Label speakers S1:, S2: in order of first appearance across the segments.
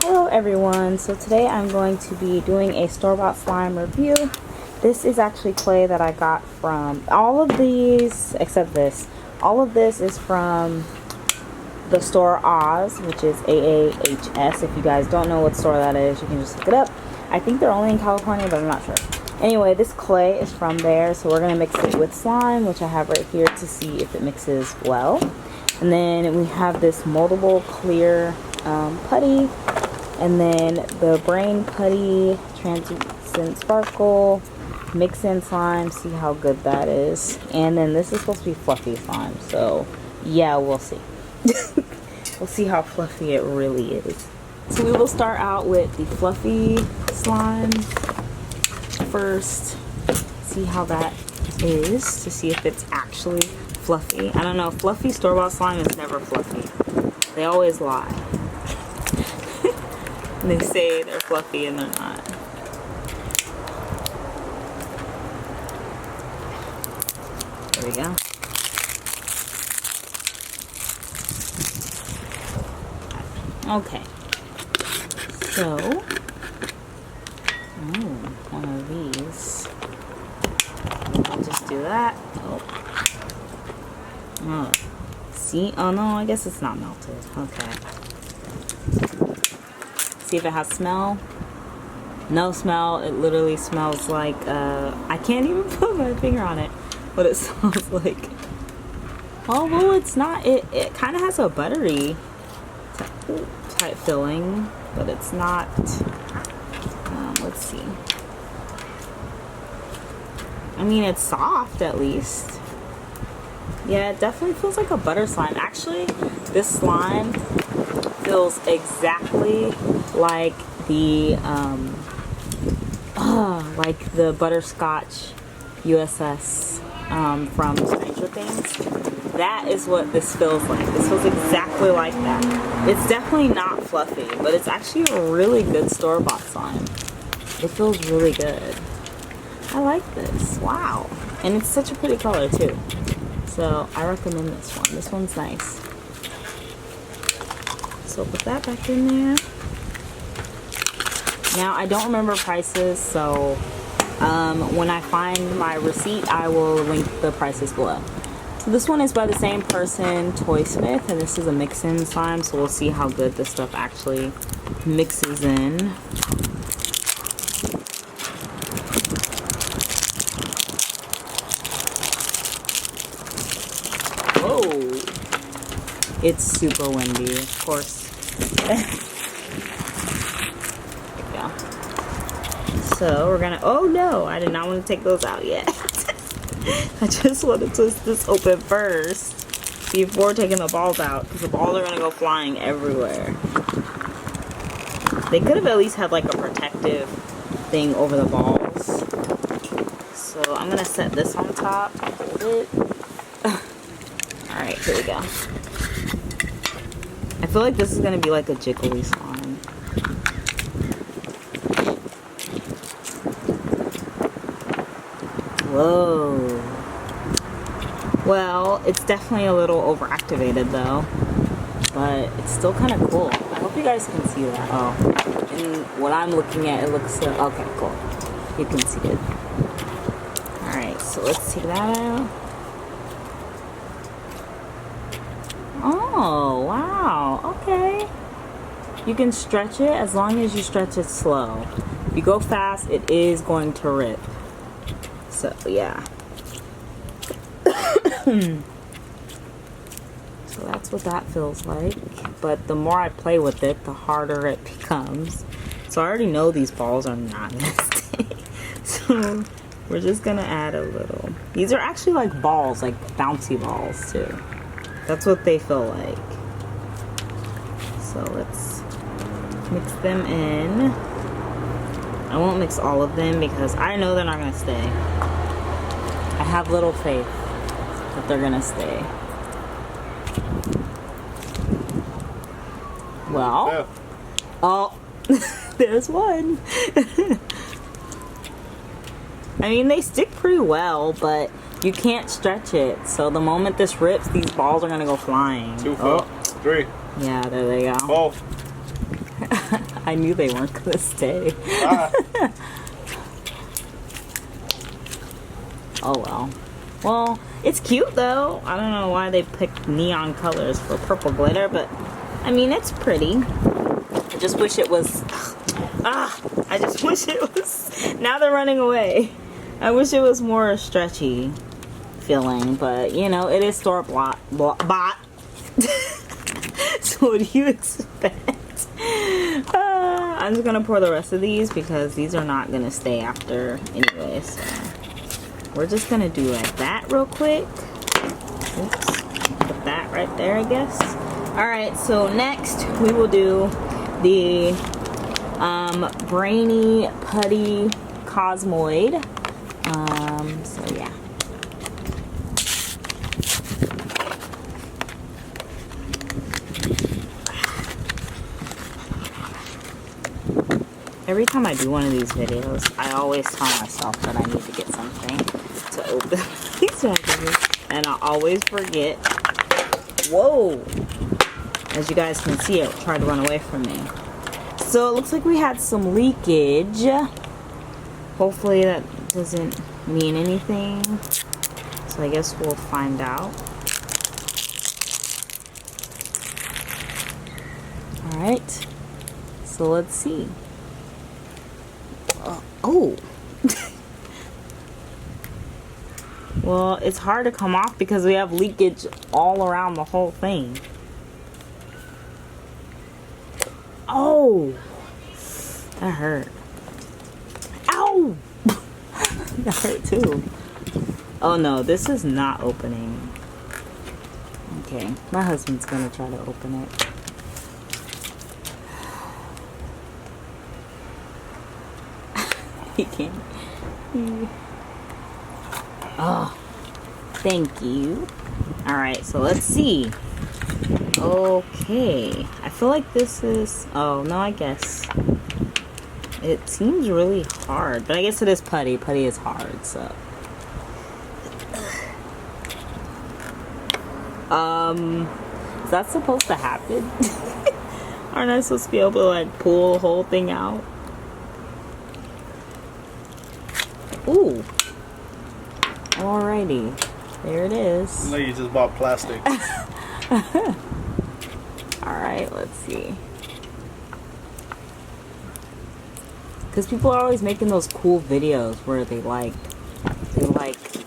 S1: Hello everyone, so today I'm going to be doing a store-bought slime review. This is actually clay that I got from all of these, except this. All of this is from the store AAHs, which is AAHS. If you guys don't know what store that is, you can just look it up. I think they're only in California, but I'm not sure. Anyway, this clay is from there, so we're going to mix it with slime, which I have right here to see if it mixes well. And then we have this moldable clear putty, and then the brain putty, translucent sparkle, mix in slime, see how good that is. And then this is supposed to be fluffy slime, so yeah, we'll see. We'll see how fluffy it really is. So we will start out with the fluffy slime first, see how that is, to see if it's actually fluffy. I don't know, fluffy store-bought slime is never fluffy. They always lie. They say they're fluffy and they're not. There we go. Okay. So, one of these. I'll just do that. Oh. See? Oh no, I guess it's not melted. Okay. See if it has smell. No smell. It literally smells like I can't even put my finger on it, what it smells like. Although it's not, it kind of has a buttery type filling, but it's not. Let's see. I mean, it's soft at least. Yeah, it definitely feels like a butter slime. Actually, this slime feels exactly like the butterscotch USS from Stranger Things. That is what this feels like. This feels exactly like that. It's definitely not fluffy, but it's actually a really good store-bought slime. It feels really good. I like this. Wow. And it's such a pretty color too. So I recommend this one. This one's nice. So put that back in there. Now I don't remember prices, so when I find my receipt, I will link the prices below. So this one is by the same person, Toy Smith, and this is a mix-in slime, so we'll see how good this stuff actually mixes in. It's super windy, of course. There we go. So we're gonna, oh no, I did not want to take those out yet. I just want to twist this open first before taking the balls out, because the balls are gonna go flying everywhere. They could have at least had like a protective thing over the balls. So I'm gonna set this on top, hold it. Alright, here we go. I feel like this is going to be like a jiggly slime. Whoa. Well, it's definitely a little overactivated though. But it's still kind of cool. I hope you guys can see that. Oh. And what I'm looking at, it looks so... Okay, cool. You can see it. Alright, so let's take that out. Oh, wow. Okay. You can stretch it as long as you stretch it slow. If you go fast, it is going to rip. So, yeah. So that's what that feels like. But the more I play with it, the harder it becomes. So I already know these balls are not going to stay. So we're just going to add a little. These are actually like balls, like bouncy balls too. That's what they feel like. So let's mix them in. I won't mix all of them because I know they're not going to stay. I have little faith that they're going to stay. Well, oh, there's one. I mean, they stick pretty well, but You can't stretch it. So the moment this rips, these balls are gonna go flying.
S2: 2, 4, 3.
S1: Yeah, there they go.
S2: 4.
S1: I knew they weren't gonna stay. Oh well. Well, it's cute though. I don't know why they picked neon colors for purple glitter, but I mean, it's pretty. I just wish it was... I just wish it was... Now they're running away. I wish it was more stretchy feeling, but you know, it is store-bought. So what do you expect? I'm just gonna pour the rest of these because these are not gonna stay after anyway, so we're just gonna do like that real quick. Oops. Put that right there, I guess. Alright, so next we will do the Brainy Putty Cosmoid. So yeah. Every time I do one of these videos, I always tell myself that I need to get something to open these packages, and I always forget. Whoa! As you guys can see, it tried to run away from me. So it looks like we had some leakage. Hopefully that doesn't mean anything. So I guess we'll find out. Alright. So let's see. Oh! Well, it's hard to come off because we have leakage all around the whole thing. Oh! That hurt. Ow! That hurt too. Oh no, this is not opening. Okay, my husband's gonna try to open it. He can't. Oh, thank you. Alright, so let's see. Okay, I feel like this is... Oh, no, I guess. It seems really hard, but I guess it is putty. Putty is hard, so... Is that supposed to happen? Aren't I supposed to be able to, like, pull the whole thing out? Ooh. Alrighty. There it is.
S2: No, you just bought plastic.
S1: Alright, let's see. Because people are always making those cool videos where they like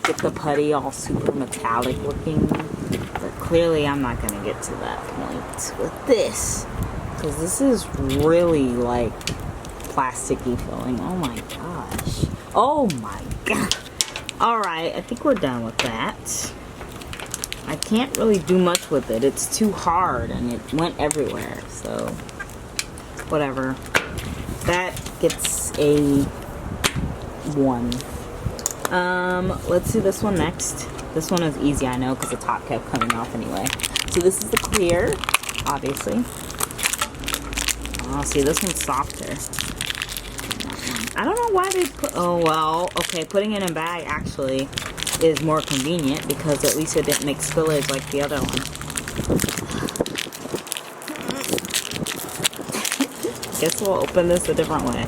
S1: get the putty all super metallic looking. But clearly I'm not gonna get to that point with this. Because this is really like plasticky feeling. Oh my gosh. Oh my god. Alright, I think we're done with that. I can't really do much with it. It's too hard and it went everywhere. So, whatever. That gets a 1. Let's do this one next. This one is easy, I know, because the top kept coming off anyway. So this is the clear, obviously. Oh, see, this one's softer. I don't know why they put... Oh, well, okay, putting it in a bag actually is more convenient because at least it didn't make spillage like the other one. Guess we'll open this a different way.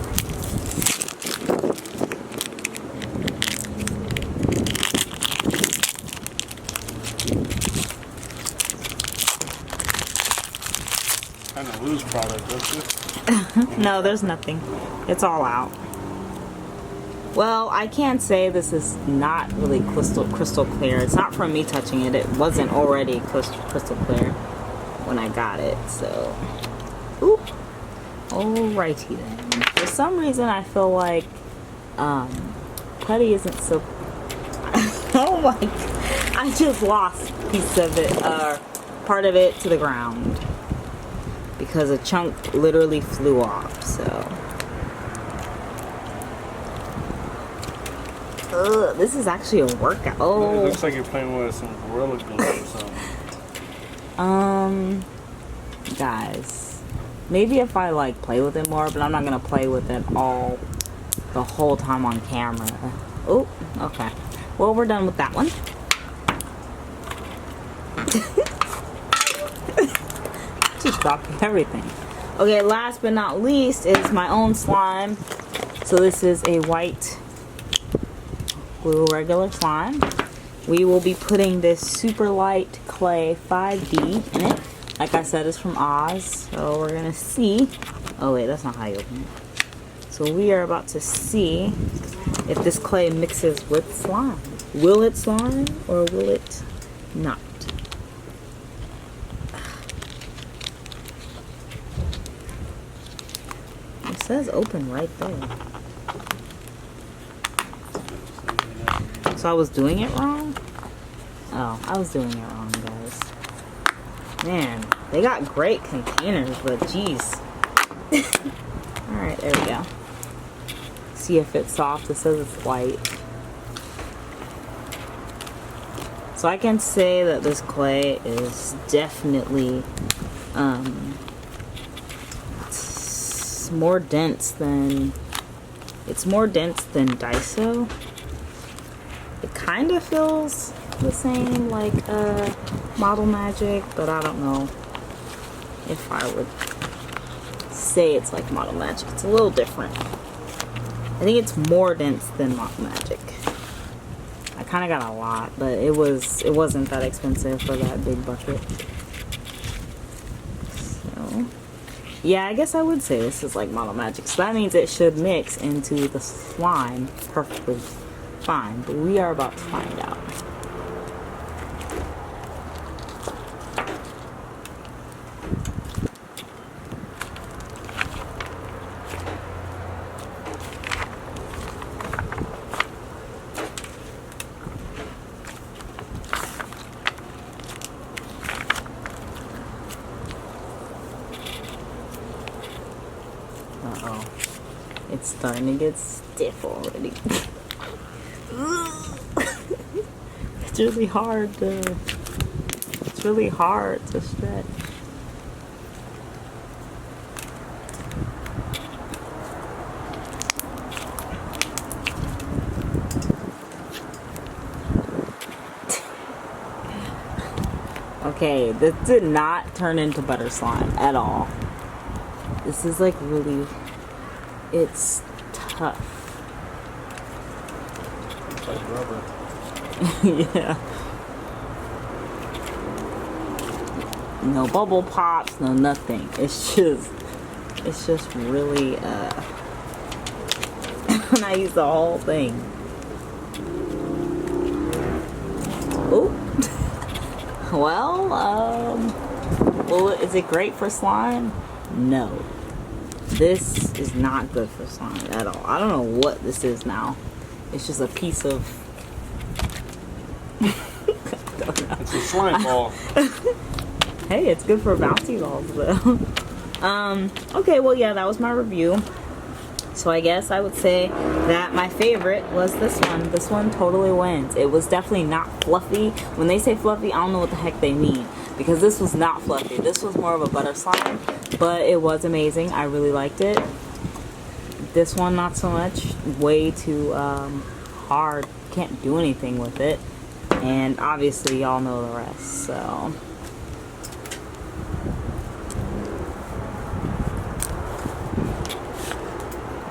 S2: Kind of loose product, don't you?
S1: No, there's nothing. It's all out. Well, I can't say this is not really crystal clear. It's not from me touching it. It wasn't already crystal clear when I got it, so... Oop. Alrighty then. For some reason, I feel like putty isn't so... Oh my god. I just lost a piece of it, part of it to the ground. Because a chunk literally flew off, so... Ugh, this is actually a workout. Oh.
S2: It looks like you're playing with some Gorilla Glue or something.
S1: Guys, maybe if I like play with it more, but I'm not gonna play with it the whole time on camera. Oh, okay. well, we're done with that one. Just dropping everything. Okay, last but not least is my own slime. So this is a white blue regular slime. We will be putting this super light clay 5D in it. Like I said, it's from AAHs. So we're gonna see. Oh wait, that's not how you open it. So we are about to see if this clay mixes with slime. Will it slime or will it not? It says open right there. So I was doing it wrong? Oh, I was doing it wrong, guys. Man, they got great containers, but geez. Alright, there we go. See if it's soft. It says it's white. So I can say that this clay is definitely it's more dense than Daiso. It kind of feels the same like Model Magic, but I don't know if I would say it's like Model Magic. It's a little different. I think it's more dense than Model Magic. I kind of got a lot, but it wasn't that expensive for that big bucket. So yeah, I guess I would say this is like Model Magic. So that means it should mix into the slime perfectly fine, but we are about to find out. Uh-oh. It's starting to get stiff already. It's really hard to stretch. Okay, this did not turn into butter slime at all. This is like really, it's tough.
S2: It's like rubber.
S1: Yeah. No bubble pops, no nothing. It's just really when I use the whole thing. Oh. Well, is it great for slime? No. This is not good for slime at all. I don't know what this is now. It's just a piece of I don't know.
S2: It's a slime ball.
S1: Hey, it's good for bouncy balls though. Okay, well yeah, that was my review. So I guess I would say that my favorite was this one. This one totally wins. It was definitely not fluffy. When they say fluffy, I don't know what the heck they mean, because this was not fluffy. This was more of a butter slime, but it was amazing. I really liked it. This one, not so much. Way too hard. Can't do anything with it. And obviously y'all know the rest, so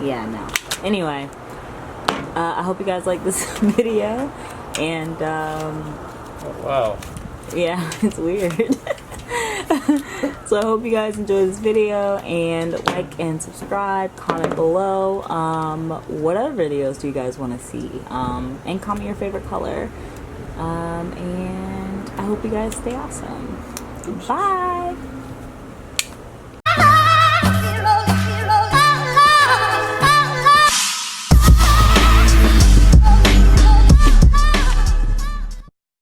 S1: yeah, no. Anyway, I hope you guys like this video, and
S2: Oh, wow.
S1: yeah, it's weird. So I hope you guys enjoyed this video, and like and subscribe, comment below what other videos do you guys want to see, and comment your favorite color, and I hope you guys stay awesome. Bye.